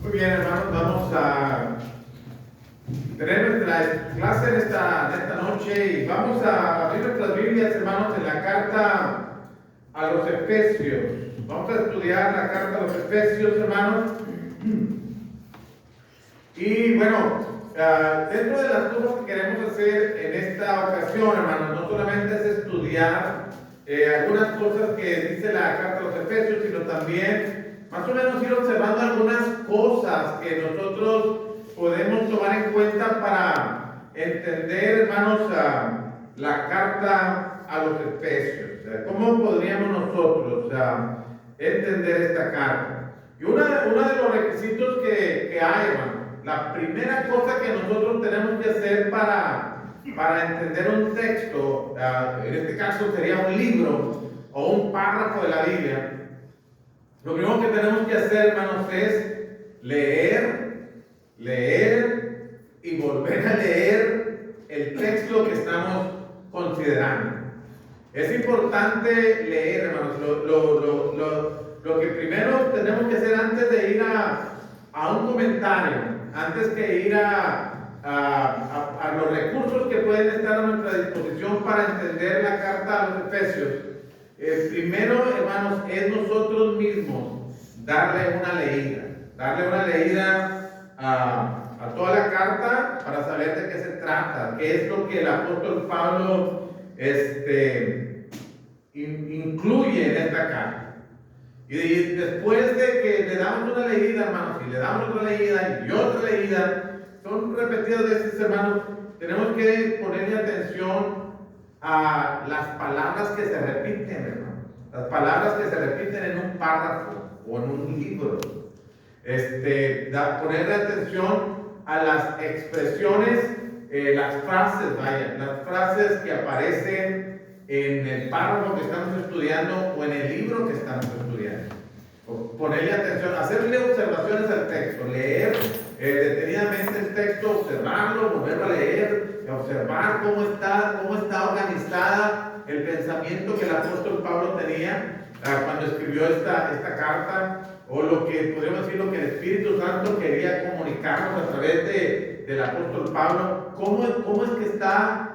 Muy bien, hermanos, vamos a tener nuestra clase en esta noche y vamos a abrir nuestras Biblias, hermanos, en la carta a los Efesios. Vamos a estudiar la carta a los Efesios, hermanos. Y bueno, dentro de las cosas que queremos hacer en esta ocasión, hermanos, no solamente es estudiar algunas cosas que dice la carta a los Efesios, sino también más o menos ir observando algunas cosas que nosotros podemos tomar en cuenta para entender, hermanos, la carta a los Efesios. ¿Cómo podríamos nosotros entender esta carta? Y uno de los requisitos que hay, hermano, la primera cosa que nosotros tenemos que hacer para entender un texto, en este caso sería un libro o un párrafo de la Biblia, lo primero que tenemos que hacer, hermanos, es leer y volver a leer el texto que estamos considerando. Es importante leer, hermanos. Lo que primero tenemos que hacer antes de ir a un comentario, antes que ir a los recursos que pueden estar a nuestra disposición para entender la carta a los Efesios, primero, hermanos, es nosotros mismos darle una leída a toda la carta para saber de qué se trata, qué es lo que el apóstol Pablo incluye en esta carta. Y después de que le damos una leída, hermanos, y le damos otra leída y otra leída, son repetidas veces, hermanos, tenemos que ponerle atención a las palabras que se repiten, hermano. Las palabras que se repiten en un párrafo o en un libro. Ponerle atención a las expresiones, las frases que aparecen en el párrafo que estamos estudiando o en el libro que estamos estudiando. Ponerle atención, hacerle observaciones al texto, leer detenidamente el texto, observarlo, volverlo a leer, observar cómo está organizada el pensamiento que el apóstol Pablo tenía cuando escribió esta carta, o lo que podríamos decir, lo que el Espíritu Santo quería comunicarnos a través del apóstol Pablo, cómo es que está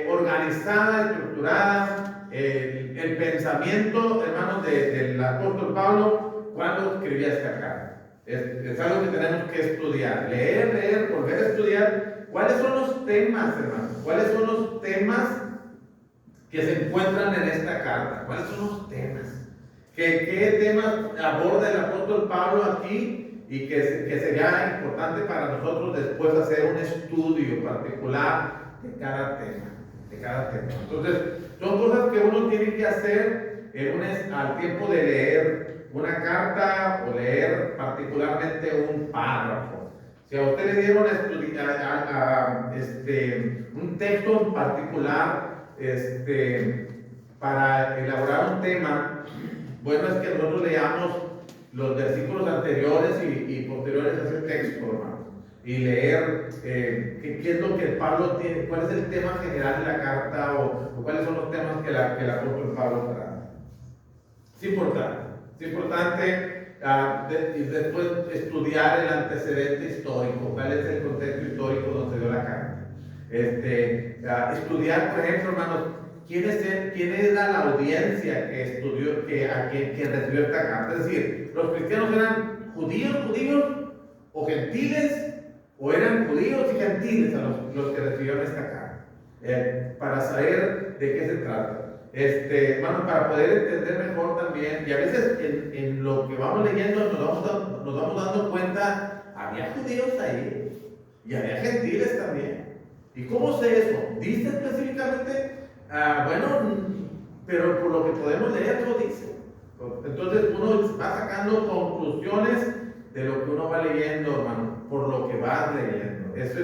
organizada, estructurada el pensamiento, hermanos, del apóstol Pablo cuando escribía esta carta. Es algo que tenemos que estudiar, leer, volver a estudiar. ¿Cuáles son los temas, hermanos? ¿Cuáles son los temas que se encuentran en esta carta? ¿Cuáles son los temas? ¿Qué temas aborda el apóstol Pablo aquí? Y que sería importante para nosotros después hacer un estudio particular de cada tema. Entonces, son cosas que uno tiene que hacer al tiempo de leer una carta o leer particularmente un párrafo. Si a usted le dieron un texto en particular para elaborar un tema, bueno es que nosotros leamos los versículos anteriores y posteriores a ese texto, hermano, y leer qué es lo que Pablo tiene, cuál es el tema general de la carta o cuáles son los temas que el apóstol Pablo trata. Es importante y después estudiar el antecedente histórico, cuál es el contexto histórico donde se dio la carta. Estudiar, por ejemplo, hermanos, quién era la audiencia que estudió, que recibió esta carta. Es decir, los cristianos eran judíos o gentiles, o eran judíos y gentiles a los que recibieron esta carta, para saber de qué se trata. Hermano, para poder entender mejor también, y a veces en lo que vamos leyendo nos vamos dando cuenta, había judíos ahí y había gentiles también. ¿Y cómo sé eso? ¿Dice específicamente? Bueno, pero por lo que podemos leer no dice. Entonces uno va sacando conclusiones de lo que uno va leyendo, hermano, por lo que va leyendo. Eso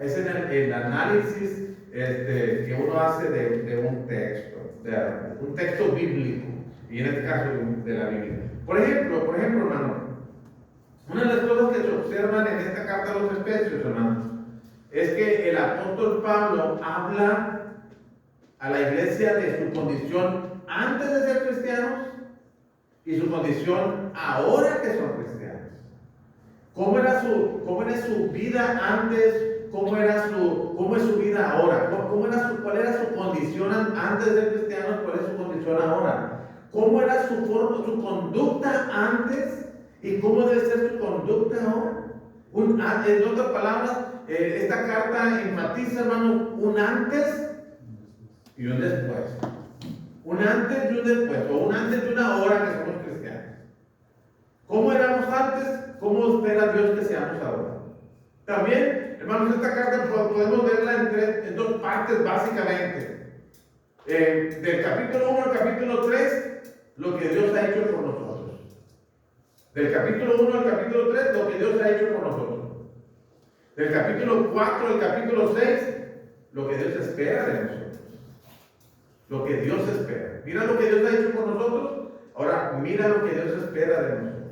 es el análisis que uno hace de un texto bíblico, y en este caso de la Biblia. Por ejemplo, hermano, una de las cosas que se observan en esta carta a los Efesios, hermanos, es que el apóstol Pablo habla a la iglesia de su condición antes de ser cristianos y su condición ahora que son cristianos. ¿Cómo cómo era su vida antes, cómo es su vida ahora, cuál era su condición antes de ser cristianos, cuál es su condición ahora, cómo era su conducta antes y cómo debe ser su conducta ahora. En otras palabras, esta carta enfatiza, hermanos, un antes y un después. Un antes y un después, o un antes y una hora que somos cristianos. ¿Cómo éramos antes? ¿Cómo espera Dios que seamos ahora? También, hermanos, esta carta podemos verla en dos partes básicamente. Del capítulo 1 al capítulo 3, lo que Dios ha hecho por nosotros. Del capítulo 1 al capítulo 3, lo que Dios ha hecho por nosotros. Del capítulo 4 al capítulo 6, lo que Dios espera de nosotros. Lo que Dios espera. Mira lo que Dios ha hecho por nosotros. Ahora mira lo que Dios espera de nosotros.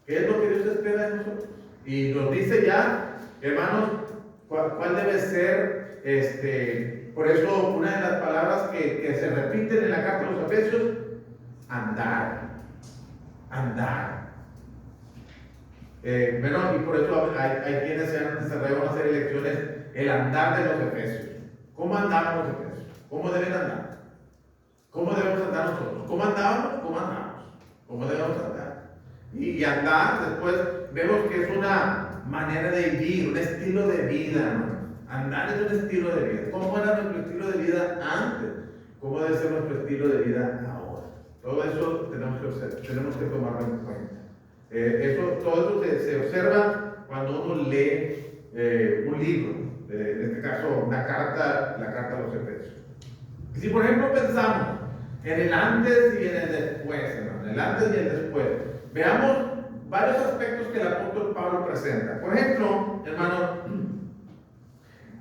¿Qué es lo que Dios espera de nosotros? Y nos dice ya, hermanos, cuál debe ser, por eso una de las palabras que se repiten en la carta de los Efesios, andar. Andar. Y por eso hay quienes se han desarrollado una serie de lecciones, el andar de los Efesios. ¿Cómo andamos los Efesios? ¿Cómo deben andar? ¿Cómo debemos andar nosotros? ¿Cómo andábamos? ¿Cómo andamos? ¿Cómo debemos andar? Y andar, después vemos que es una manera de vivir, un estilo de vida, ¿no? Andar es un estilo de vida. ¿Cómo era nuestro estilo de vida antes? ¿Cómo debe ser nuestro estilo de vida ahora? Todo eso tenemos que tomarlo en cuenta. Todo eso se observa cuando uno lee un libro, en este caso la carta a los Efesios. Si por ejemplo pensamos en el antes y en el después, hermano, el antes y el después, veamos varios aspectos que el apóstol Pablo presenta. Por ejemplo, hermano,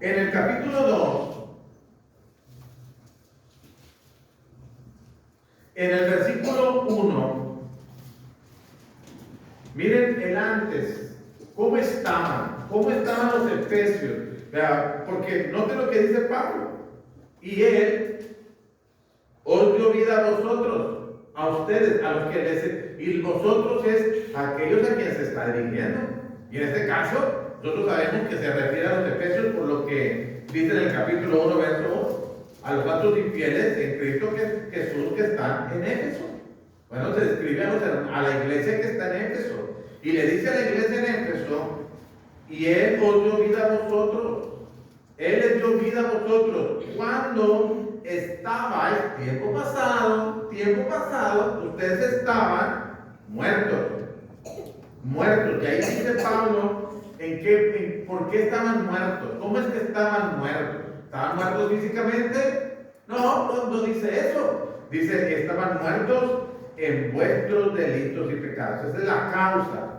en el capítulo 2, en el versículo 1, miren el antes, cómo estaban los efesios. Porque noten lo que dice Pablo. Y él os dio vida a vosotros, a ustedes, a los que les... Y vosotros es aquellos a quienes se está dirigiendo. Y en este caso, nosotros sabemos que se refiere a los efesios por lo que dice en el capítulo 1, verso 8, a los santos infieles en Cristo Jesús que están en Éfeso. Bueno, se describe a la iglesia que está en Éfeso. Y le dice a la iglesia en Éfeso, y Él os dio vida a vosotros. Él les dio vida a vosotros cuando estabais, tiempo pasado, ustedes estaban muertos. Y ahí dice Pablo, ¿por qué estaban muertos? ¿Cómo es que estaban muertos? ¿Estaban muertos físicamente? No dice eso. Dice que estaban muertos en vuestros delitos y pecados. Esa es la causa.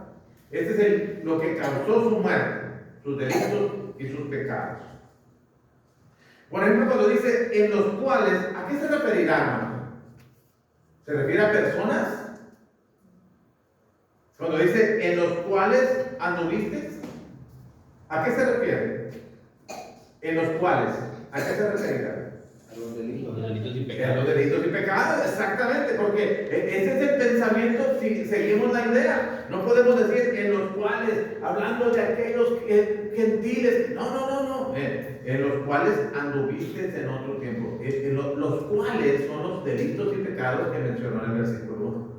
Ese es lo que causó su muerte, sus delitos y sus pecados. Por ejemplo, cuando dice en los cuales, ¿a qué se referirá, hermano? ¿Se refiere a personas? Cuando dice en los cuales anduviste, ¿a qué se refiere? En los cuales, ¿a qué se referirá? A los delitos y pecados. A los delitos y pecados, exactamente, porque ese es el pensamiento si seguimos la idea. No podemos decir en los cuales, hablando de aquellos gentiles. No. En los cuales anduviste en otro tiempo. Los cuales son los delitos y pecados que mencionó en el versículo 1.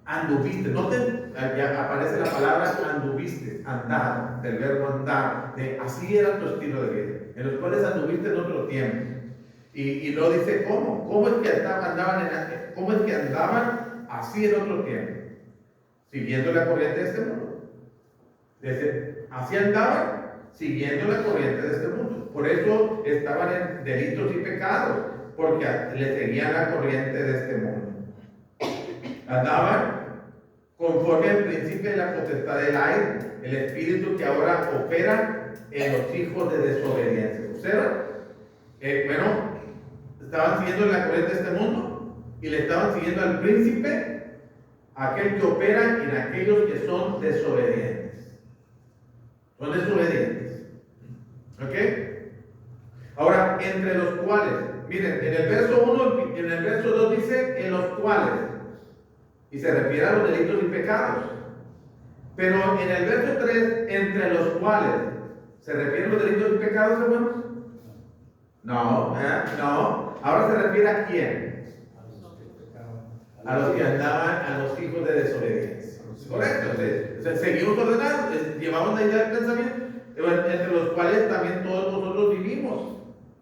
Anduviste, noten, ya aparece la palabra anduviste, andar, del verbo andar, así era tu estilo de vida, en los cuales anduviste en otro tiempo. Y luego dice, ¿cómo es que andaban así en otro tiempo? Siguiendo la corriente de este mundo. Así andaban, siguiendo la corriente de este mundo. Por eso estaban en delitos y pecados, porque le seguían la corriente de este mundo. Andaban conforme al principio de la potestad del aire, el espíritu que ahora opera en los hijos de desobediencia. ¿Observan? Estaban siguiendo la corriente de este mundo y le estaban siguiendo al príncipe, aquel que opera en aquellos que son desobedientes. Son desobedientes. ¿Ok? Ahora, entre los cuales, miren, en el verso 1, en el verso 2 dice, en los cuales, y se refiere a los delitos y pecados. Pero en el verso 3, entre los cuales se refieren los delitos y pecados, hermanos. No, no. Ahora se refiere a quién? A los que andaban, a los hijos de desobediencia. Correcto. Seguimos ordenando, llevamos la idea del pensamiento, entre los cuales también todos nosotros vivimos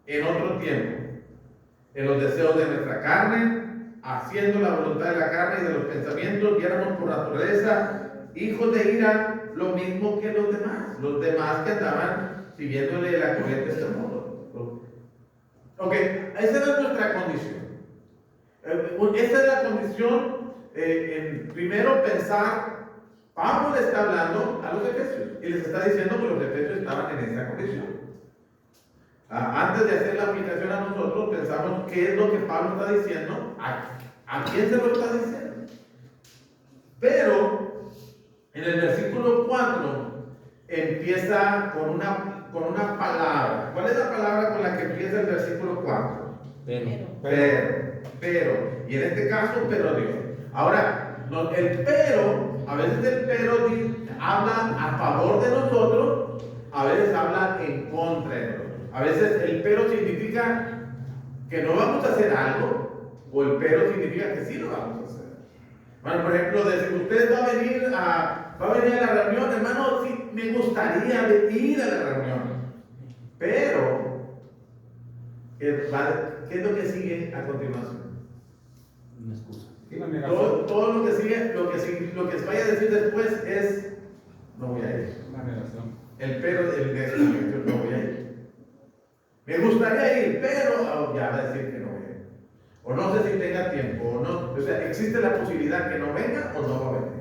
en otro tiempo, en los deseos de nuestra carne, haciendo la voluntad de la carne y de los pensamientos, y éramos por naturaleza hijos de ira, lo mismo que los demás que andaban siguiéndole la corriente de este mundo. Ok, esa es nuestra condición. Esa es la condición, primero pensar, Pablo le está hablando a los efesios y les está diciendo que los efesios estaban en esa condición. Antes de hacer la aplicación a nosotros, pensamos qué es lo que Pablo está diciendo, a quién se lo está diciendo. Pero en el versículo 4 empieza con una palabra. ¿Cuál es la palabra con la que empieza el versículo 4? Pero. Y en este caso, pero Dios. Ahora, el pero, a veces el pero habla a favor de nosotros, a veces habla en contra de nosotros. A veces el pero significa que no vamos a hacer algo, o el pero significa que sí lo vamos a hacer. Bueno, por ejemplo, decir, usted va a venir a la reunión, hermano, sí, me gustaría ir a la reunión. Pero, ¿qué es lo que sigue a continuación? Una excusa. Todo lo que sigue, lo que se vaya a decir después es, no voy a ir. Una negación. El pero del negación, no voy a ir. Me gustaría ir, pero ya va a decir que no voy a ir. O no sé si tenga tiempo, o no. O sea, existe la posibilidad que no venga o no va a venir.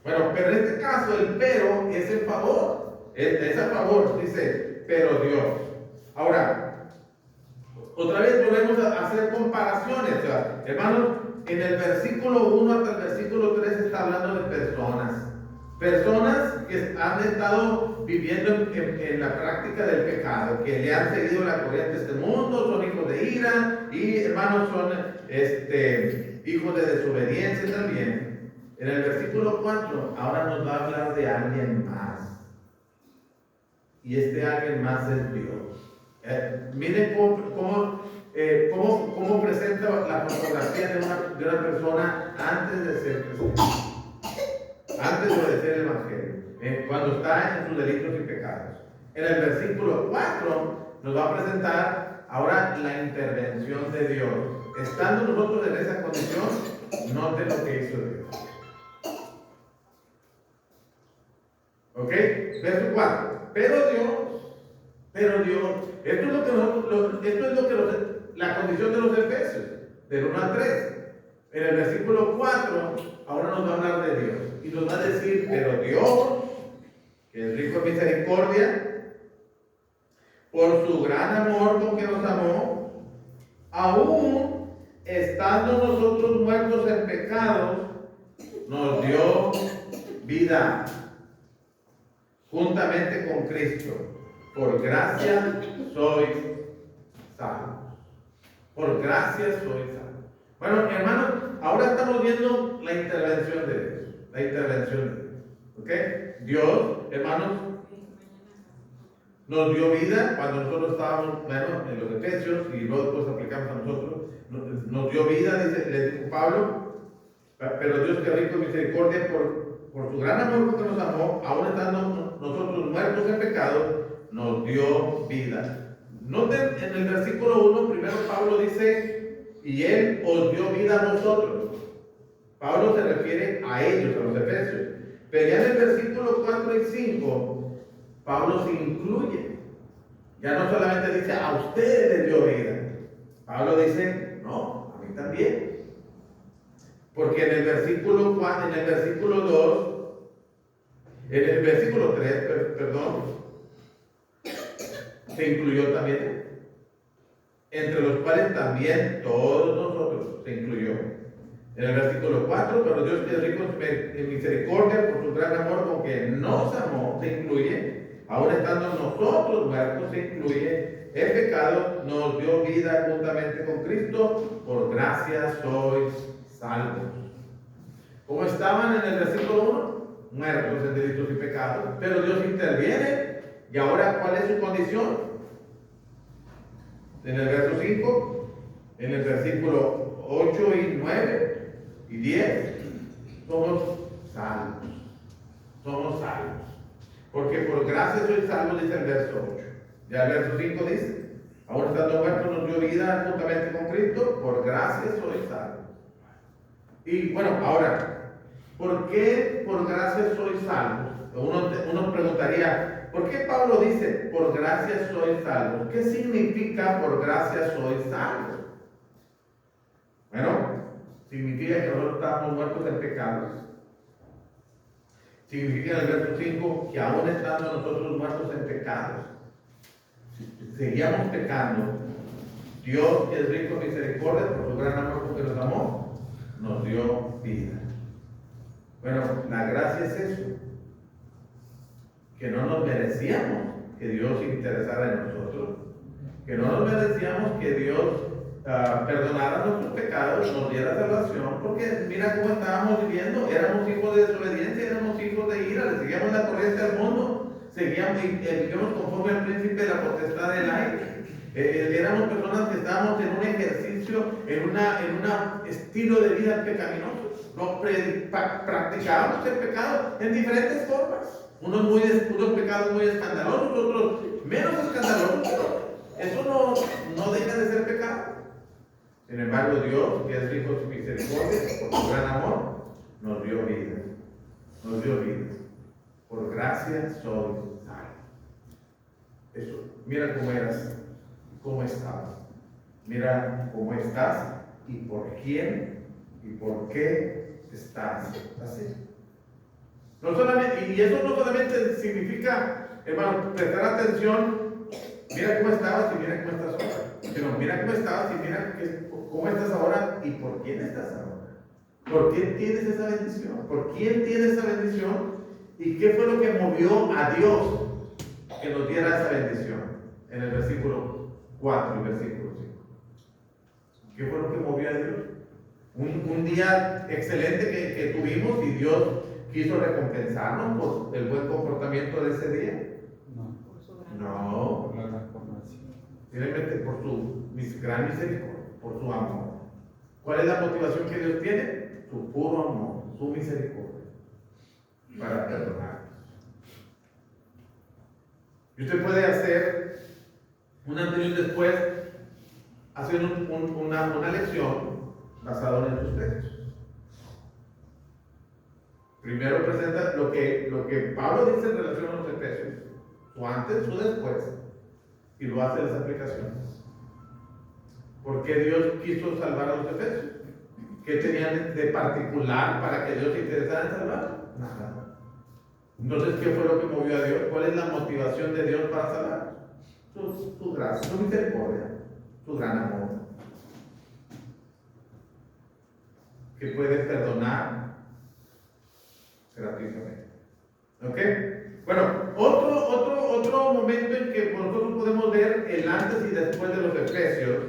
Bueno, pero en este caso el pero es en favor. Es a favor, dice, pero Dios. Ahora, otra vez volvemos a hacer comparaciones. O sea, hermanos, en el versículo 1 hasta el versículo 3 está hablando de personas. Personas que han estado viviendo en la práctica del pecado, que le han seguido la corriente de este mundo, son hijos de ira y hermanos son hijos de desobediencia también. En el versículo 4 ahora nos va a hablar de alguien más. Y este alguien más es Dios. Miren cómo presenta la fotografía de una persona antes de ser cristiano. Antes de obedecer el Evangelio, cuando está en sus delitos y pecados. En el versículo 4 nos va a presentar ahora la intervención de Dios. Estando nosotros en esa condición, note lo que hizo Dios. ¿Ok? Verso 4. Pero Dios, esto es lo que la condición de los Efesios, del 1 al 3. En el versículo 4, ahora nos va a hablar de Dios. Y nos va a decir, pero Dios, que es rico en misericordia, por su gran amor con que nos amó, aún estando nosotros muertos en pecados, nos dio vida juntamente con Cristo. Por gracia sois salvos. Por gracia sois salvos. Bueno, hermanos, ahora estamos viendo la intervención de Dios. La intervención de Dios. ¿Ok? Dios, hermanos, nos dio vida cuando nosotros estábamos, bueno, en los Efesios, y luego después aplicamos a nosotros. Nos dio vida, le dijo Pablo, pero Dios que rico en misericordia por su gran amor porque nos amó, aún estando nosotros muertos en pecado, nos dio vida. Noten en el versículo 1, primero Pablo dice, y Él os dio vida a vosotros. Pablo se refiere a ellos, a los efesios. Pero ya en el versículo 4 y 5, Pablo se incluye. Ya no solamente dice, a ustedes les dio vida. Pablo dice, no, a mí también. Porque en el versículo 4, en el versículo 2, en el versículo 3, perdón, se incluyó también, entre los cuales también todos nosotros se incluyó. En el versículo 4, pero Dios que es rico en misericordia por su gran amor con que nos amó, se incluye, ahora estando nosotros muertos, se incluye, el pecado nos dio vida juntamente con Cristo, por gracia sois salvos. ¿Cómo estaban en el versículo 1? muertos en delitos y pecados, pero Dios interviene. Y ahora, ¿cuál es su condición? En el verso 5, en el versículo 8 y 9 y 10, somos salvos. Somos salvos. Porque por gracia sois salvos, dice el verso 8. Ya el verso 5 dice, ahora estando muertos nos dio vida juntamente con Cristo, por gracia sois salvos. Y bueno, ahora, ¿por qué por gracia sois salvos? Uno preguntaría, ¿por qué Pablo dice, por gracia sois salvos? ¿Qué significa por gracia sois salvos? Bueno, significa que nosotros estábamos muertos en pecados. Significa en el verso 5 que aún estando nosotros muertos en pecados, seguíamos pecando. Dios, que es rico en misericordia, por su gran amor con que nos amó, nos dio vida. Bueno, la gracia es eso, que no nos merecíamos que Dios se interesara en nosotros, que no nos merecíamos que Dios perdonara nuestros pecados, nos diera salvación, porque mira cómo estábamos viviendo, éramos hijos de desobediencia, éramos hijos de ira, le seguíamos la corriente al mundo, vivíamos conforme al príncipe de la potestad del aire. Éramos personas que estábamos en un ejercicio, en un estilo de vida pecaminoso. Practicábamos el pecado en diferentes formas. Unos pecados muy escandalosos, otros menos escandalosos, pero eso no deja de ser pecado. Sin embargo, Dios, que es rico en misericordia, por su gran amor, nos dio vida. Nos dio vida. Por gracia soy salvo. Eso, mira cómo eras, cómo estabas. Mira cómo estás y por quién y por qué estás así. No solamente, y eso no solamente significa, hermano, prestar atención, mira cómo estabas y mira cómo estás ahora. Sino mira cómo estabas y mira cómo estás ahora y por quién estás ahora. ¿Por qué tienes esa bendición? ¿Por quién tienes esa bendición? ¿Y qué fue lo que movió a Dios que nos diera esa bendición? En el versículo 4 y versículo 5. ¿Qué fue lo que movió a Dios? Un día excelente que tuvimos y Dios quiso recompensarnos por el buen comportamiento de ese día. No. Por la transformación. Simplemente por su gran misericordia, por su amor. ¿Cuál es la motivación que Dios tiene? Su puro amor, su misericordia, para perdonarnos. Y usted puede hacer un antes y un después, hacer una lección basada en estos textos. Primero presenta lo que Pablo dice en relación a los Efesios, su antes, su después, y lo hace las aplicaciones. ¿Por qué Dios quiso salvar a los Efesios? ¿Qué tenían de particular para que Dios se interesara en salvar? Nada. Entonces, ¿qué fue lo que movió a Dios? ¿Cuál es la motivación de Dios para salvar? Su gracia, su misericordia, su gran amor, que puede perdonar gratuitamente. ¿Ok? Bueno, otro momento en que nosotros podemos ver el antes y después de los Efesios,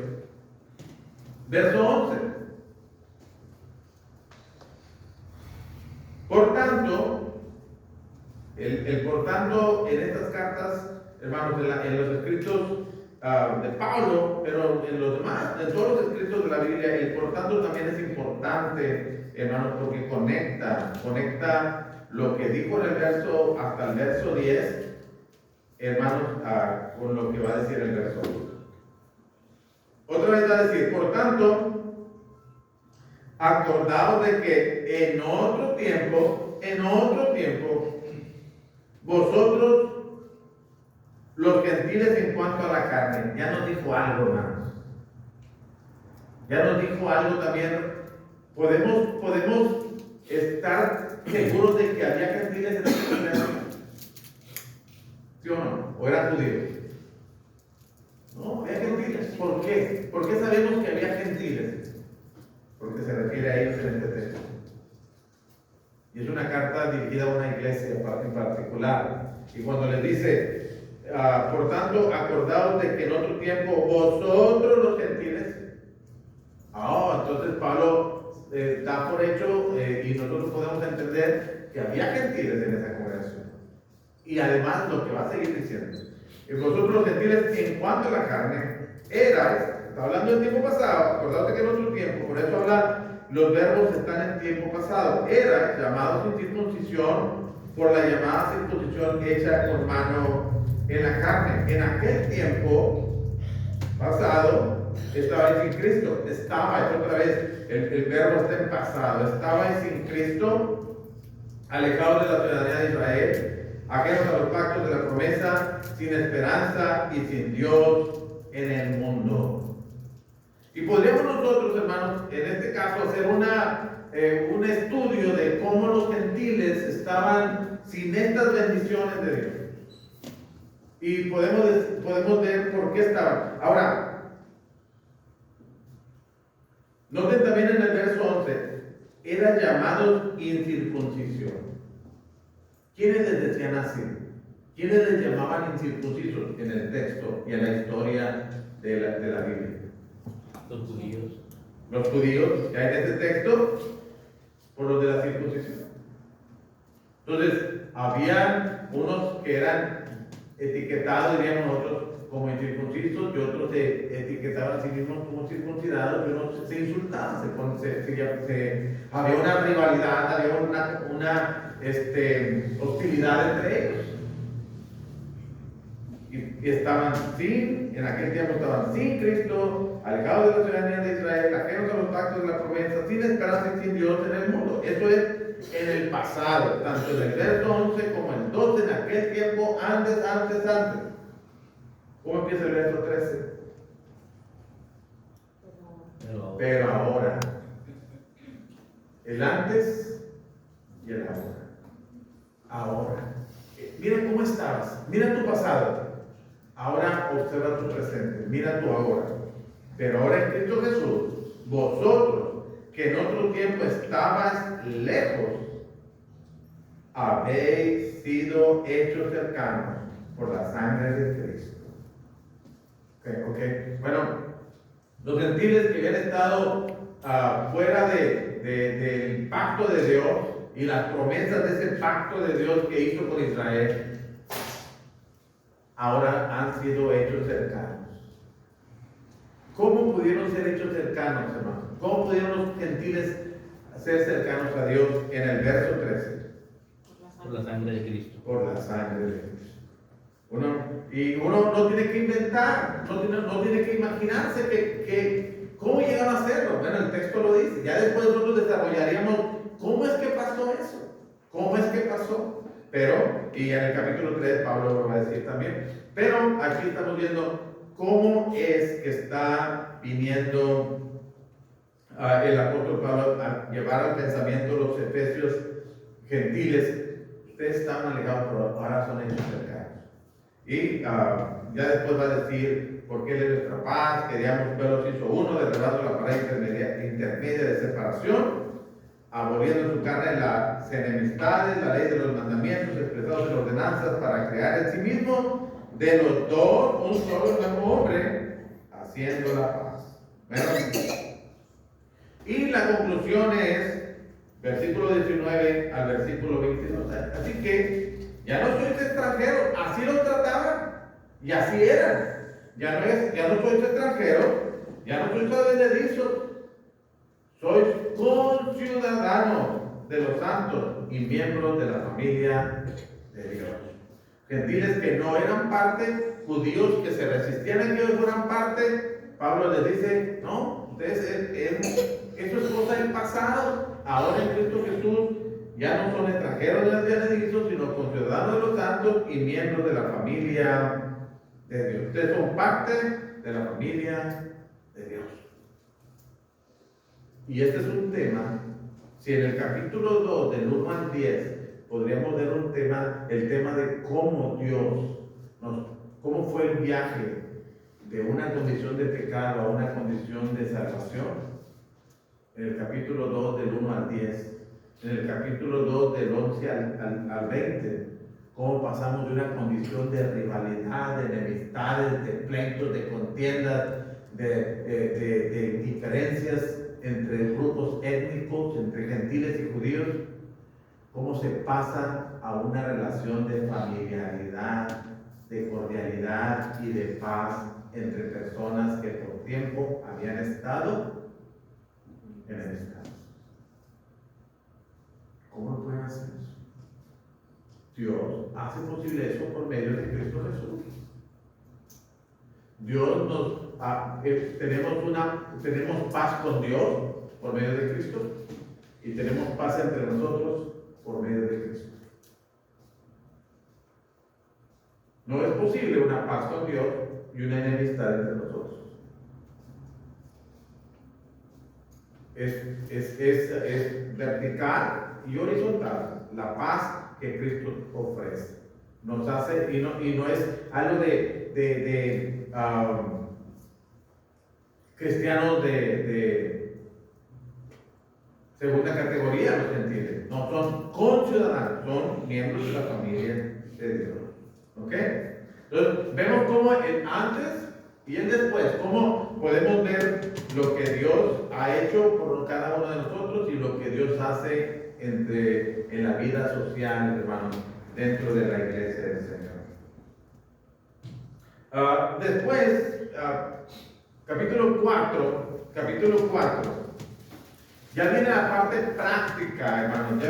verso 11. Por tanto, el por tanto en estas cartas, hermanos, en los escritos de Pablo, pero en los demás, en todos los escritos de la Biblia, el por tanto también es importante, hermanos, porque conecta lo que dijo en el verso hasta el verso 10, hermanos, con lo que va a decir el verso 1. Otra vez va a decir, por tanto, acordaos de que en otro tiempo, vosotros, los gentiles en cuanto a la carne, ya nos dijo algo, hermanos. Ya nos dijo algo también. Podemos estar seguros de que había gentiles en esta generación. ¿Sí o no? ¿O eran judíos? No, había gentiles. ¿Por qué? ¿Por qué sabemos que había gentiles? Porque se refiere a ellos en este texto. Y es una carta dirigida a una iglesia en particular. Y cuando les dice, por tanto, acordaos de que en otro tiempo vosotros los gentiles, entonces Pablo da por hecho y nosotros podemos entender que había gentiles en esa congregación. Y además lo que va a seguir diciendo, y vosotros los gentiles en cuanto a la carne, erais, está hablando del tiempo pasado, acordate que en otro tiempo, por eso habla, los verbos están en tiempo pasado, erais llamados sin circuncisión por la llamada circuncisión hecha con mano en la carne. En aquel tiempo pasado estabais sin Cristo, estabais otra vez, el verbo está en pasado, estabais sin Cristo, alejados de la ciudadanía de Israel, ajenos a los pactos de la promesa, sin esperanza y sin Dios en el mundo. Y podríamos nosotros, hermanos, en este caso hacer un estudio de cómo los gentiles estaban sin estas bendiciones de Dios. Y podemos ver por qué estaban. Ahora, noten también en el verso 11, eran llamados incircuncisión. ¿Quiénes les decían así? ¿Quiénes les llamaban incircuncisos en el texto y en la historia de la Biblia? Los judíos. Los judíos, ya en este texto, por los de la circuncisión. Entonces, habían unos que eran etiquetados, diríamos nosotros, como incircuncisos, y otros se etiquetaban a sí mismos como circuncidados, y unos se insultaban, había una rivalidad, había una hostilidad entre ellos. Y estaban en aquel tiempo estaban sin Cristo, alejados de la ciudadanía de Israel, ajenos a los pactos de la promesa, sin esperanza y sin Dios en el mundo. Eso es en el pasado, tanto en el verso 11 como en el 12, en aquel tiempo, antes. ¿Cómo empieza el verso 13? Pero ahora, el antes y el ahora. Ahora. Mira cómo estabas, mira tu pasado. Ahora observa tu presente, mira tu ahora. Pero ahora en Cristo Jesús, vosotros que en otro tiempo estabais lejos, habéis sido hechos cercanos por la sangre de Cristo. Okay. Bueno, los gentiles que habían estado fuera del pacto de Dios y las promesas de ese pacto de Dios que hizo con Israel, ahora han sido hechos cercanos. ¿Cómo pudieron ser hechos cercanos, hermanos? ¿Cómo pudieron los gentiles ser cercanos a Dios en el verso 13? Por la sangre de Cristo. Por la sangre de Cristo. Uno no tiene que inventar, no tiene que imaginarse cómo llegaron a hacerlo. Bueno, el texto lo dice. Ya después nosotros desarrollaríamos cómo es que pasó eso. ¿Cómo es que pasó? Pero, y en el capítulo 3 Pablo lo va a decir también, pero aquí estamos viendo cómo es que está viniendo el apóstol Pablo a llevar al pensamiento los efesios gentiles. Ustedes estaban alejados, pero ahora son hechos cercanos. Y ya después va a decir por qué Él es nuestra paz, que de ambos pueblos hizo uno, derribando la pared intermedia de separación, aboliendo en su carne las enemistades, la ley de los mandamientos expresados en ordenanzas, para crear en sí mismo de los dos un solo nuevo hombre, haciendo la paz. Bueno, y la conclusión es versículo 19 al versículo 22. Así que ya no sois extranjeros, así los trataban y así eran. Ya no sois extranjeros, ya no sois advenedizos, sois conciudadanos de los santos y miembros de la familia de Dios. Gentiles que no eran parte, judíos que se resistían a que ellos fueran parte. Pablo les dice, no, ustedes, eso es cosa del pasado. Ahora en Cristo Jesús ya no son extranjeros de los advenedizos, sino conciudadanos de los santos y miembros de la familia de Dios. Ustedes son parte de la familia de Dios. Y este es un tema, si en el capítulo 2, del 1 al 10, podríamos ver el tema de cómo Dios, cómo fue el viaje de una condición de pecado a una condición de salvación. En el capítulo 2, del 1 al 10, en el capítulo 2, del 11 al 20, cómo pasamos de una condición de rivalidad, de enemistades, de pleitos, de contiendas, de diferencias entre grupos étnicos, entre gentiles y judíos, cómo se pasa a una relación de familiaridad, de cordialidad y de paz entre personas que por tiempo habían estado enemistadas. ¿Cómo pueden hacer eso? Dios hace posible eso por medio de Cristo Jesús. Dios tenemos paz con Dios por medio de Cristo y tenemos paz entre nosotros por medio de Cristo. No es posible una paz con Dios y una enemistad entre nosotros. Es vertical y horizontal la paz que Cristo ofrece. Nos hace, y no es algo de cristianos de segunda categoría, los gentiles. No, son conciudadanos, son miembros de la familia de Dios. ¿Ok? Entonces, vemos cómo el antes y el después, cómo podemos ver lo que Dios ha hecho por cada uno de nosotros y lo que Dios hace en la vida social, hermanos, dentro de la iglesia del Señor. Después, capítulo 4, ya viene la parte práctica, hermanos.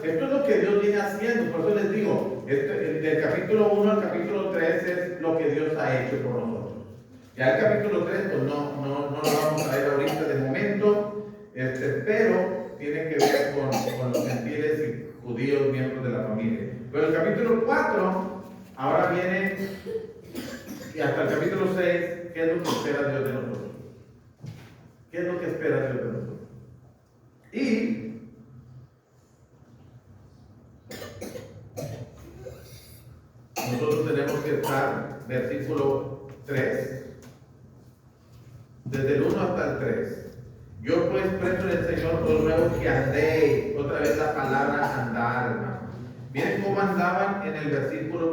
Esto es lo que Dios viene haciendo. Por eso les digo, del capítulo 1 al capítulo 3 es lo que Dios ha hecho por nosotros. Ya el capítulo 3, pues no lo vamos a ver ahorita de momento, pero tiene que ver con los gentiles y judíos, miembros de la familia. Pero el capítulo 4, ahora viene, y hasta el capítulo 6, ¿qué es lo que espera Dios de nosotros? ¿Qué es lo que espera Dios de nosotros? Y nosotros tenemos que estar, versículo 3, desde el 1 hasta el 3. Yo pues preso en el Señor os ruego que andéis, otra vez la palabra andar, hermano. Miren cómo andaban en el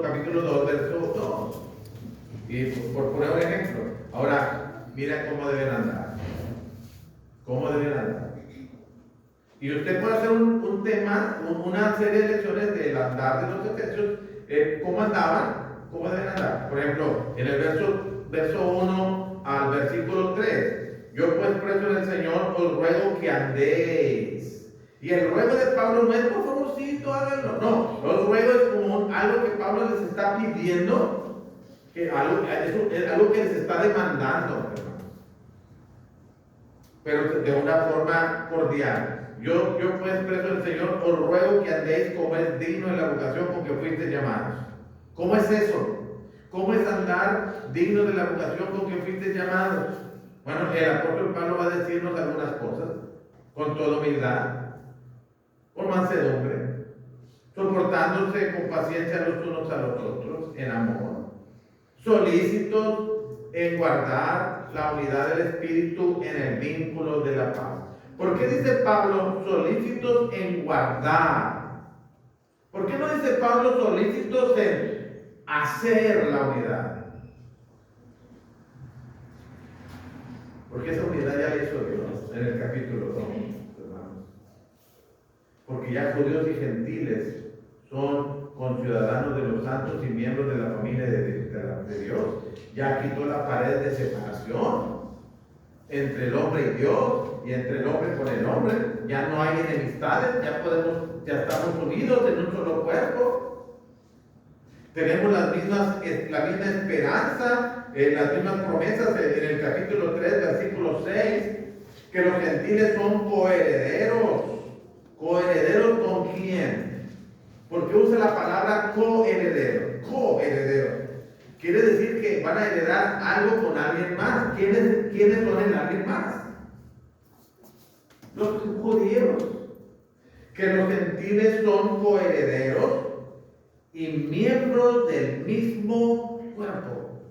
capítulo 2, verso 2. Y por poner un ejemplo, ahora mira cómo deben andar. ¿Cómo deben andar? Y usted puede hacer un tema, una serie de lecciones del andar de los efesios, cómo andaban, cómo deben andar. Por ejemplo, en el verso 1 al versículo 3, yo pues preso en el Señor os ruego que andéis. Y el ruego de Pablo no es por favorcito, háganlo. No, los ruegos es como algo que Pablo les está pidiendo, es algo que les está demandando, hermanos. Pero de una forma cordial. Yo pues preso el Señor, os ruego que andéis como es digno de la vocación con que fuisteis llamados. ¿Cómo es eso? ¿Cómo es andar digno de la vocación con que fuisteis llamados? Bueno, el apóstol Pablo va a decirnos algunas cosas, con toda humildad, con mansedumbre, soportándose con paciencia los unos a los otros, en amor, solícitos en guardar la unidad del Espíritu en el vínculo de la paz. ¿Por qué dice Pablo solícitos en guardar? ¿Por qué no dice Pablo solícitos en hacer la unidad? Porque esa unidad ya la hizo Dios en el capítulo 2, hermanos. Porque ya judíos y gentiles son conciudadanos de los santos y miembros de la familia de Dios. Ya quitó la pared de separación entre el hombre y Dios y entre el hombre con el hombre. Ya no hay enemistades, ya estamos unidos en un solo cuerpo. Tenemos la misma esperanza, las mismas promesas en el capítulo 3, versículo 6, que los gentiles son coherederos. ¿Coherederos con quién? ¿Por qué usa la palabra coheredero? Coheredero. Quiere decir que van a heredar algo con alguien más. ¿Quiénes son el alguien más? Los judíos. Que los gentiles son coherederos y miembros del mismo cuerpo.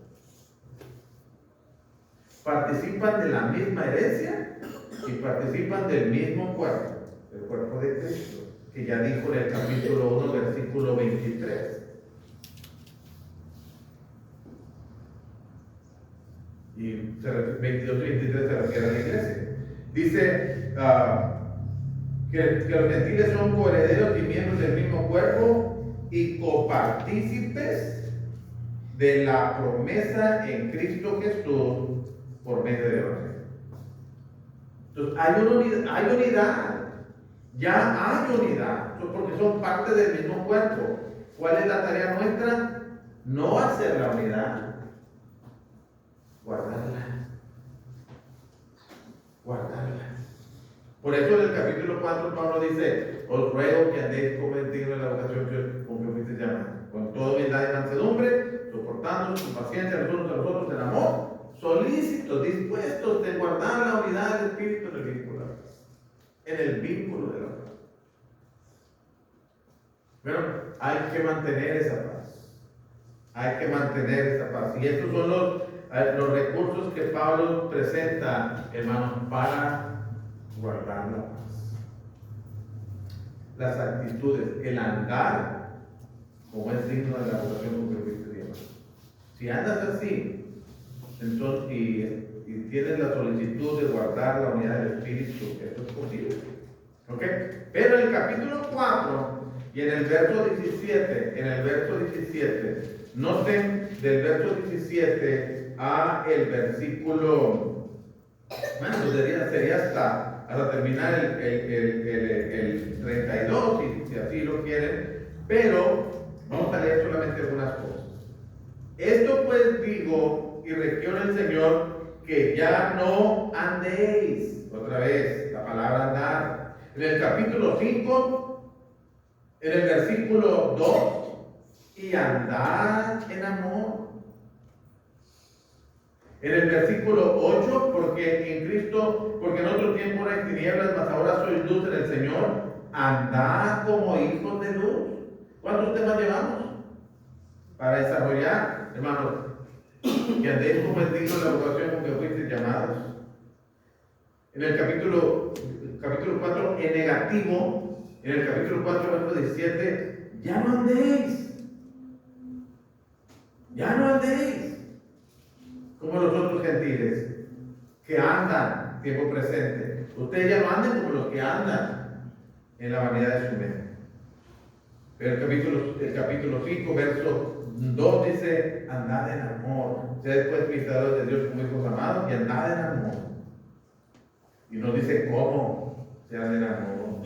Participan de la misma herencia y participan del mismo cuerpo, el cuerpo de Cristo, que ya dijo en el capítulo 1, versículo 23. Y 22 y 23 se refiere a la iglesia. Dice que los gentiles son coherederos y miembros del mismo cuerpo y copartícipes de la promesa en Cristo Jesús por medio de la fe. Entonces, hay unidad, ya hay unidad, porque son parte del mismo cuerpo. ¿Cuál es la tarea nuestra? No hacer la unidad, guardarla. Por eso en el capítulo 4 Pablo dice: os ruego que andéis como es digno de la vocación con que fuisteis llamados, con toda humildad y mansedumbre, soportándonos con paciencia los unos a los otros en amor, solícitos, dispuestos de guardar la unidad del Espíritu en el vínculo de la paz. En el vínculo de la paz. Bueno, hay que mantener esa paz. Hay que mantener esa paz. Y estos son los recursos que Pablo presenta, hermanos, para guardar la paz. Las actitudes, el andar como es digno de la vocación con que fuiste llamado. Si andas así, entonces, y tienes la solicitud de guardar la unidad del Espíritu, esto es posible. ¿Ok? Pero en el capítulo 4 y en el verso 17, noten del verso 17 a el versículo, bueno, pues sería hasta terminar el 32, si así lo quieren, pero vamos a leer solamente algunas cosas. Esto pues digo y requiero en el Señor que ya no andéis, otra vez, la palabra andar, en el capítulo 5, en el versículo 2, y andad en amor. En el versículo 8, porque en Cristo, porque en otro tiempo erais tinieblas, mas ahora sois luz en el Señor, andad como hijos de luz. ¿Cuántos temas llevamos para desarrollar, hermanos? Que andéis como es digno de la vocación con que fuisteis llamados. En el capítulo 4, en negativo, en el capítulo 4, verso 17, ya no andéis como los otros gentiles que andan, tiempo presente. Ustedes ya no anden como los que andan en la vanidad de su mente. Pero el capítulo 5, verso 2 dice: andad en amor. Ustedes pues ministradores de Dios como hijos amados, y andad en amor. Y nos dice cómo se anda en amor.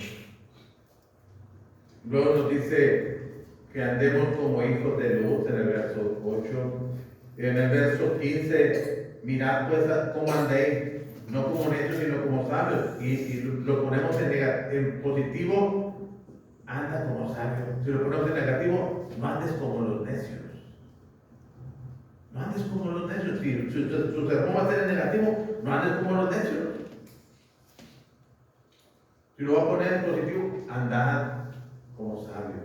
Luego nos dice que andemos como hijos de luz en el verso 8. En el verso 15, mirad pues cómo andéis, no como necios, sino como sabios. Y lo ponemos en positivo, anda como sabio. Si lo ponemos en negativo, no andes como los necios. No andes como los necios. Si su sermón va a ser en negativo, no andes como los necios. Si lo va a poner en positivo, andad como sabio.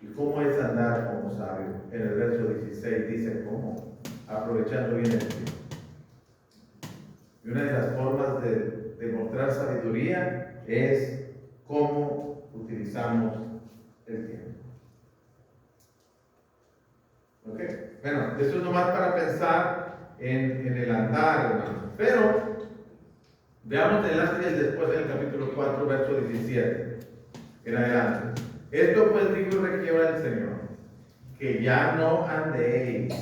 ¿Y cómo es andar como sabio? En el verso 16 dice cómo, aprovechando bien el tiempo. Y una de las formas de mostrar sabiduría es cómo utilizamos el tiempo. ¿Ok? Bueno, eso es nomás para pensar en el andar, hermanos. Pero veamos el antes y el después en el capítulo 4, verso 17 en adelante. Esto pues digo y requiero al Señor, que ya no andéis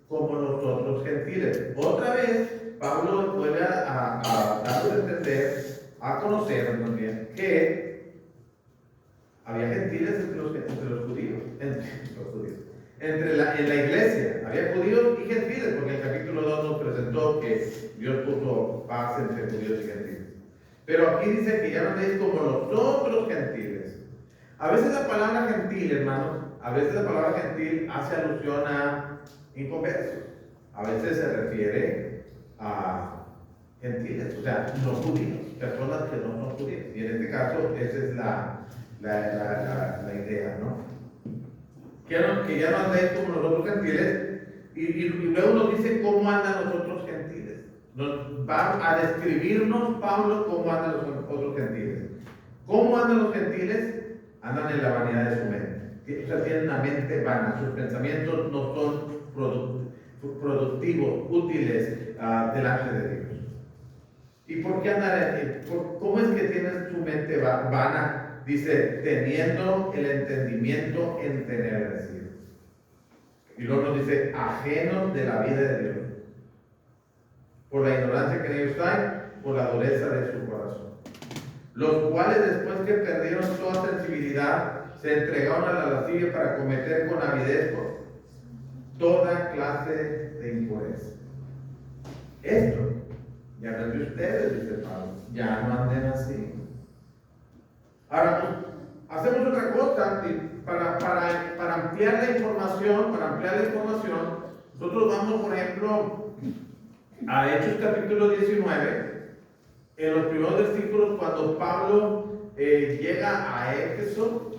como los otros gentiles. Otra vez, Pablo vuelve a darnos a entender, a conocer también, que había gentiles entre los judíos, en la iglesia, había judíos y gentiles, porque el capítulo 2 nos presentó que Dios puso paz entre judíos y gentiles. Pero aquí dice que ya no andéis como los otros gentiles. A veces la palabra gentil, hermanos, hace alusión a inconversos. A veces se refiere a gentiles, o sea, no judíos, personas que no son judíos. Y en este caso, esa es la idea, ¿no? Que ya no andéis como los otros gentiles. Y luego nos dice cómo andan los otros gentiles. Nos va a describirnos Pablo cómo andan los otros gentiles. ¿Cómo andan los gentiles? Andan en la vanidad de su mente. O sea, tienen una mente vana. Sus pensamientos no son productivos, útiles delante de Dios. ¿Y por qué andar cómo es que tienen su mente vana? Dice, teniendo el entendimiento entenebrecido. Y luego nos dice, ajenos de la vida de Dios, por la ignorancia que en ellos hay, por la dureza de su corazón. Los cuales después que perdieron toda sensibilidad, se entregaron a la lascivia para cometer con avidez toda clase de impureza. Esto ya no es de ustedes, dice Pablo, ya no anden así. Ahora, hacemos otra cosa para ampliar la información, nosotros vamos, por ejemplo, a Hechos capítulo 19, en los primeros versículos, cuando Pablo llega a Éfeso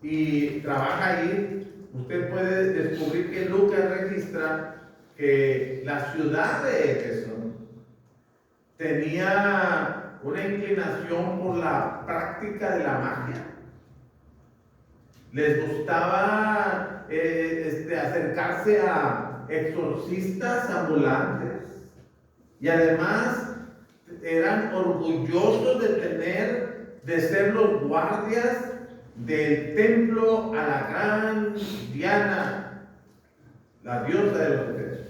y trabaja ahí, usted puede descubrir que Lucas registra que la ciudad de Éfeso tenía una inclinación por la práctica de la magia. Les gustaba acercarse a exorcistas ambulantes y además eran orgullosos de ser los guardias del templo a la gran Diana, la diosa de los efesios,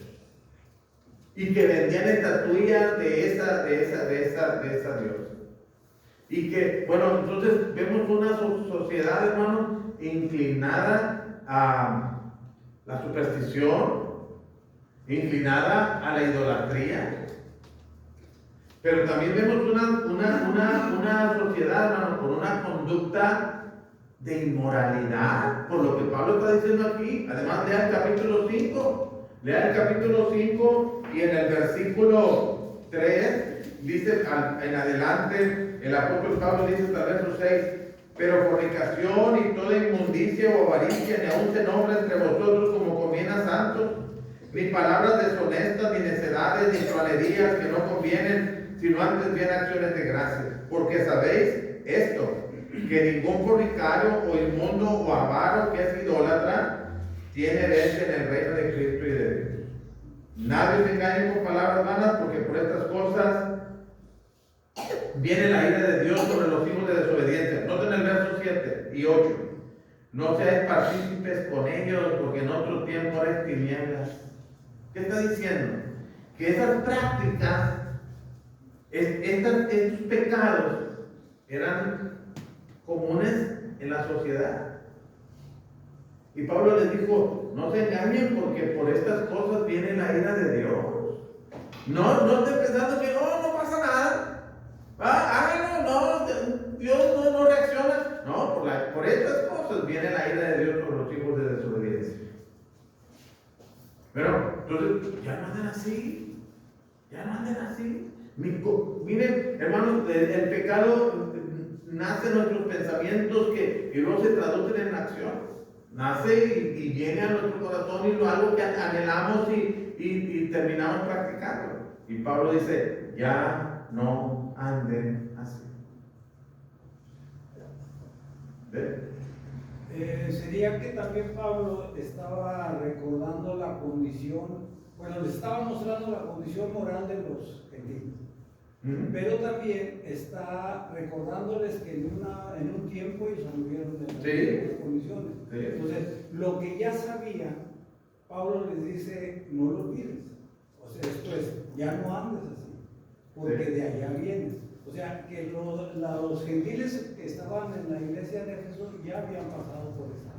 y que vendían estatuillas de esa diosa. Y que, bueno, entonces vemos una sociedad, hermano, inclinada a la superstición, inclinada a la idolatría. Pero también vemos una sociedad, hermano, con una conducta de inmoralidad, por lo que Pablo está diciendo aquí. Además, lea el capítulo 5. Lea el capítulo 5 y en el versículo 3 dice en adelante, el apóstol Pablo dice hasta el verso 6: pero fornicación y toda inmundicia o avaricia ni aun se nombra entre vosotros como conviene a santos, ni palabras deshonestas, ni necedades, ni truanerías que no convienen, sino antes bien acciones de gracia. Porque sabéis esto, que ningún fornicario o inmundo o avaro que es idólatra tiene herencia en el reino de Cristo y de Dios. Nadie se engañe con palabras vanas, porque por estas cosas viene la ira de Dios sobre los hijos de desobediencia. Noten el verso 7 y 8. No seáis partícipes con ellos, porque en otro tiempo eres tinieblas. ¿Qué está diciendo? Que esas prácticas, estos pecados eran comunes en la sociedad. Y Pablo les dijo, no se engañen, porque por estas cosas viene la ira de Dios. No estén pensando que no pasa nada. Dios no reacciona. No, por estas cosas viene la ira de Dios sobre los hijos de desobediencia. Pero, entonces, ya no anden así. Miren, hermanos, el pecado nace en nuestros pensamientos y luego se traducen en acción. Nace y viene a nuestro corazón y lo algo que anhelamos y terminamos practicando. Y Pablo dice, ya no anden así. Sería que también Pablo estaba recordando la condición, le estaba mostrando la condición moral de los gentiles. Pero también está recordándoles que en un tiempo ellos anduvieron en las condiciones. Sí. Entonces, lo que ya sabía, Pablo les dice, no lo olvides. O sea, esto es, ya no andes así, porque de allá vienes. O sea, que los gentiles que estaban en la iglesia de Éfeso ya habían pasado por esta.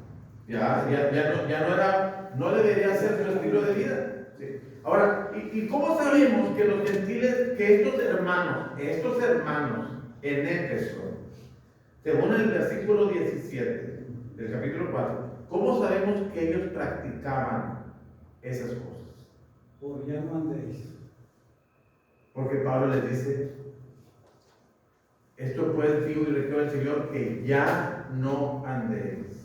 No debería ser su estilo de vida. Sí. Ahora, ¿y cómo sabemos que los gentiles, que estos hermanos en Éfeso, según el versículo 17 del capítulo 4, cómo sabemos que ellos practicaban esas cosas? Por ya no andéis. Porque Pablo les dice, esto fue el fijo y recto del Señor, que ya no andéis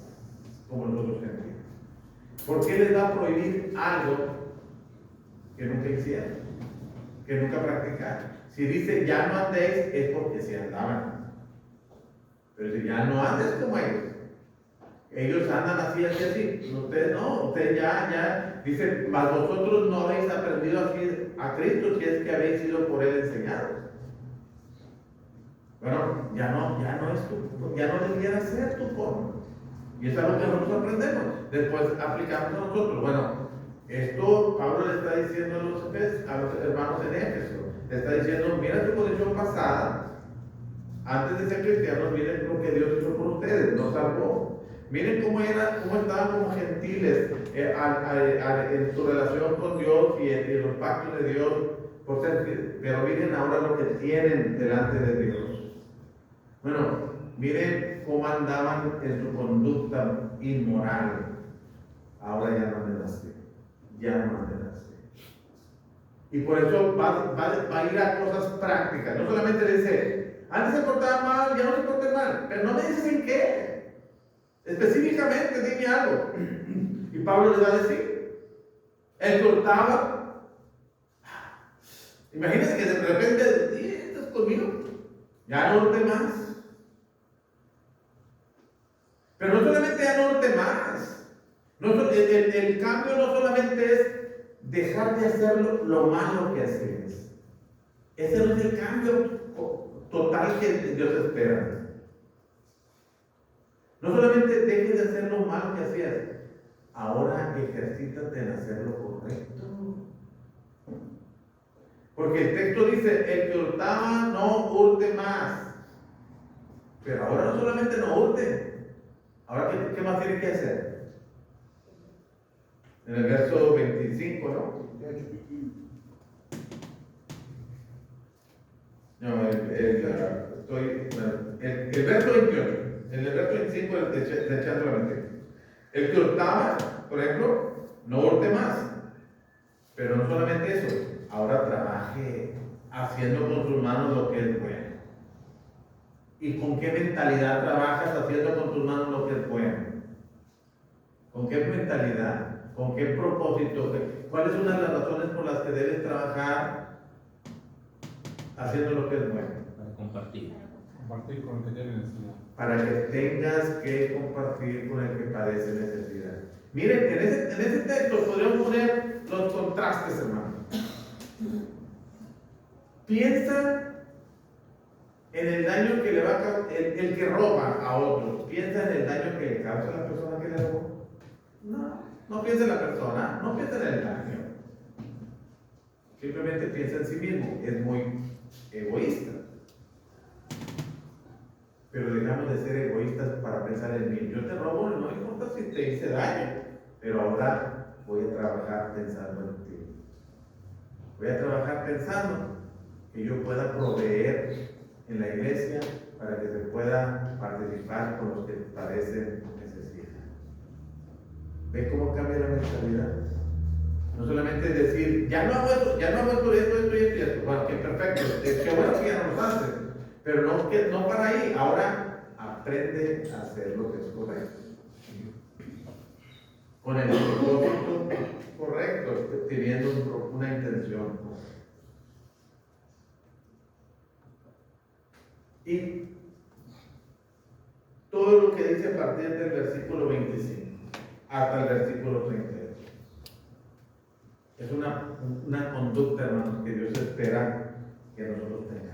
como los otros gentiles. ¿Por qué les va a prohibir algo que nunca hicieron, que nunca practicaron? Si dice ya no andéis, es porque se andaban. Pero si ya no andes como ellos andan así. Ustedes no, ustedes ya Dice, mas vosotros no habéis aprendido así a Cristo, si es que habéis sido por Él enseñados. Bueno, ya no debiera ser tu forma. Y eso es lo que nosotros aprendemos. Después aplicamos a nosotros. Bueno, esto Pablo le está diciendo a los hermanos en Éfeso. Le está diciendo, mira tu condición pasada. Antes de ser cristianos, miren lo que Dios hizo por ustedes, nos salvó. Miren cómo estaban como gentiles en su relación con Dios y en los pactos de Dios, pero miren ahora lo que tienen delante de Dios. Bueno, miren cómo andaban en su conducta inmoral. Ahora ya no anden así. Ya no anden así. Y por eso va a ir a cosas prácticas. No solamente dice, antes se portaban mal, ya no se porten mal. Pero no me dices en qué. Específicamente, dime algo. Y Pablo les va a decir, el que hurtaba. Imagínense que de repente, ¿estás conmigo? Ya no hurte más. Pero no solamente ya no hurte más. El cambio no solamente es dejar de hacer lo malo que haces. Ese no es el cambio total que Dios espera. No solamente dejes de hacer lo malo que hacías, ahora ejercítate en hacer lo correcto. Porque el texto dice, el que hurtaba no hurte más. Pero ahora no solamente no hurte, ahora ¿qué más tiene que hacer? En el verso 25, ¿no? No, el verso 28. En el verso 25 de echando la mentira. El que hurtaba, por ejemplo, no hurte más. Pero no solamente eso, ahora trabaje haciendo con tus manos lo que es bueno. ¿Y con qué mentalidad trabajas haciendo con tus manos lo que es bueno? ¿Con qué mentalidad? ¿Con qué propósito? ¿Cuáles son las razones por las que debes trabajar haciendo lo que es bueno? Para compartir. Compartir con el que tiene necesidad. Para que tengas que compartir con el que padece necesidad. Miren, en ese texto podríamos poner los contrastes, hermano. Piensa en el daño que le va a causar el que roba a otros. Piensa en el daño que le causa a la persona que le robó. No piensa en la persona, no piensa en el daño. Simplemente piensa en sí mismo. Es muy egoísta. Pero dejamos de ser egoístas para pensar en mí. Yo te robo, no importa si te hice daño, pero ahora voy a trabajar pensando en ti. Voy a trabajar pensando que yo pueda proveer en la iglesia para que se pueda participar con los que padecen necesidad. ¿Ves cómo cambia la mentalidad? No solamente decir, ya no hago esto, esto y esto. Bueno, que perfecto, qué bueno que ya no lo haces. Pero no para ahí, ahora aprende a hacer lo que es correcto. Con el propósito correcto, teniendo una intención. Y todo lo que dice a partir del versículo 25 hasta el versículo 32. Es una conducta, hermanos, que Dios espera que nosotros tengamos.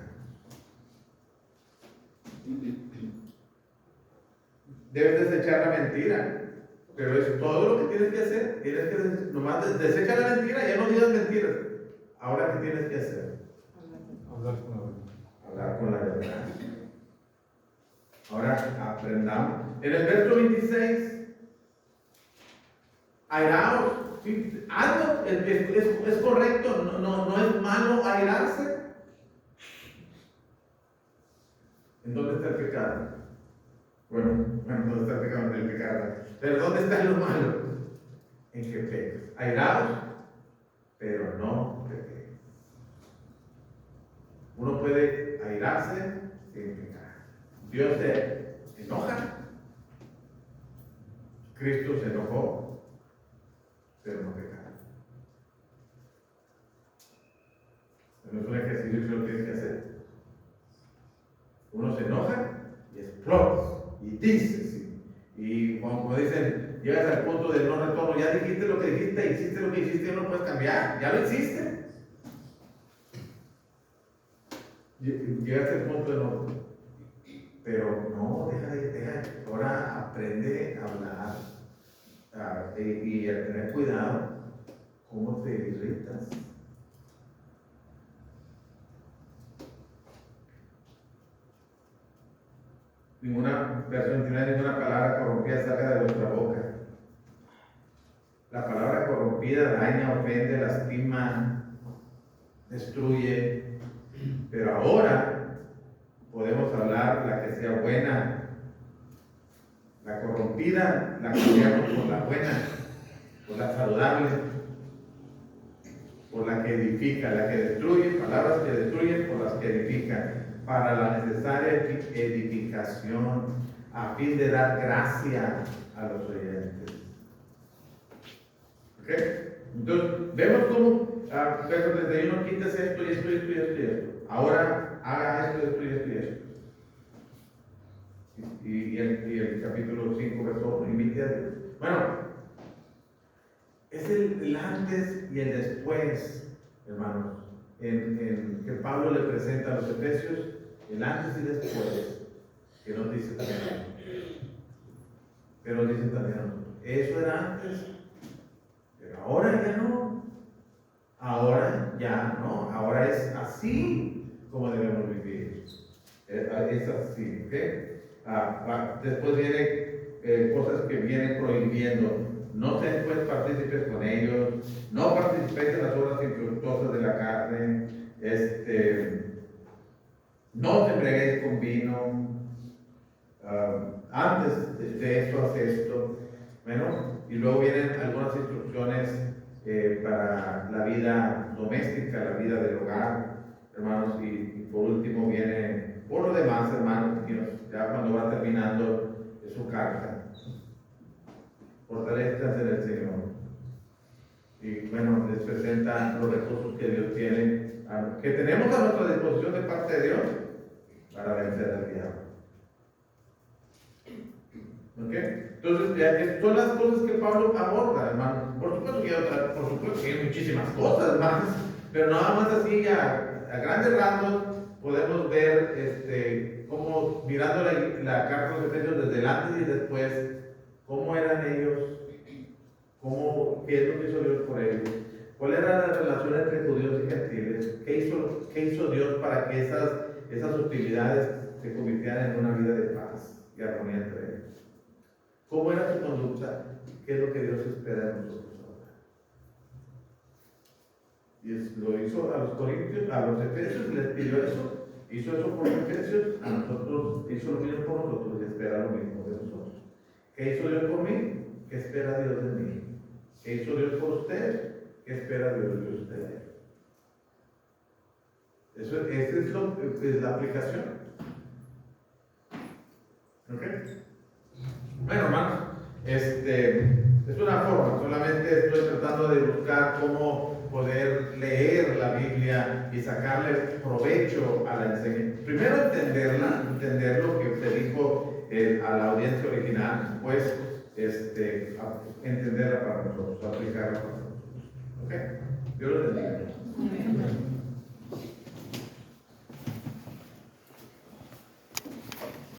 Debes desechar la mentira, pero es todo lo que tienes que hacer. Tienes que nomás desecha la mentira, ya no digas mentiras. Ahora, ¿qué tienes que hacer? Hablar con la verdad. Hablar con la verdad. Ahora aprendamos. En el verso 26, airaos. ¿Sí? Hazlo, es correcto, no es malo airarse. ¿En dónde está el pecado? Bueno, ¿dónde está el pecado? En el pecado. Pero ¿dónde está lo malo? En que pecas. Airaos, pero no peques. Uno puede airarse sin pecar. Dios se enoja. Cristo se enojó, pero no pecaron. No es un ejercicio que lo tienes que hacer. Uno se enoja y explota y dice sí, Y como dicen, llegas al punto del no retorno, ya dijiste lo que dijiste, hiciste lo que hiciste, ya no puedes cambiar, ya lo hiciste. Llegaste al punto de no. Pero no, deja, ahora aprende a hablar y a tener cuidado cómo te irritas. Ninguna versión tiene ninguna palabra corrompida salga de vuestra boca. La palabra corrompida daña, ofende, lastima, destruye. Pero ahora podemos hablar la que sea buena. La corrompida la cambiamos por la buena, por la saludable, por la que edifica, la que destruye, palabras que destruyen por las que edifican, para la necesaria edificación, a fin de dar gracia a los oyentes. ¿Ok? Entonces, vemos cómo, verso 31, quites esto y esto y esto y esto y esto. Ahora haga esto y esto y esto. Y el capítulo 5, verso 1, imite a Dios. Bueno, es el antes y el después, hermanos, en que Pablo le presenta a los Efesios, el antes y después, que nos dice también. Pero dice también, eso era antes, pero ahora ya no. Ahora ya no, ahora es así como debemos vivir. Es así, ¿ok? Después viene cosas que vienen prohibiendo. No sean pues partícipes con ellos, no participéis en las obras infructuosas de la carne, no te embriaguéis con vino, antes de esto hace esto. Bueno, y luego vienen algunas instrucciones para la vida doméstica, la vida del hogar, hermanos, y por último viene, por lo demás, hermanos, ya cuando va terminando su carta. Fortalezcas en el Señor. Y bueno, les presenta los recursos que Dios tiene, que tenemos a nuestra disposición de parte de Dios para vencer al diablo. ¿Ok? Entonces, son las cosas que Pablo aborda, hermano. Por supuesto que hay muchísimas cosas más, pero nada más así, a grandes rasgos, podemos ver cómo, mirando la carta de los Efesios desde el antes y después, cómo eran ellos, qué es lo que hizo Dios por ellos, cuál era la relación entre judíos y gentiles, qué hizo Dios para que esas hostilidades se convirtieran en una vida de paz y armonía entre ellos. ¿Cómo era su conducta? ¿Qué es lo que Dios espera de nosotros ahora? Y lo hizo a los corintios, a los efesios, les pidió eso. Hizo eso por los efesios, a nosotros hizo lo mismo por nosotros y espera lo mismo de nosotros. ¿Qué hizo Dios por mí? ¿Qué espera Dios de mí? ¿Qué hizo Dios por usted? ¿Qué espera Dios de usted? Esa es la aplicación. ¿Ok? Bueno, hermanos, es una forma, solamente estoy tratando de buscar cómo poder leer la Biblia y sacarle provecho a la enseñanza. Primero entender lo que se dijo a la audiencia original, pues entenderla para nosotros, aplicarla para nosotros. ¿Ok? Dios los bendiga.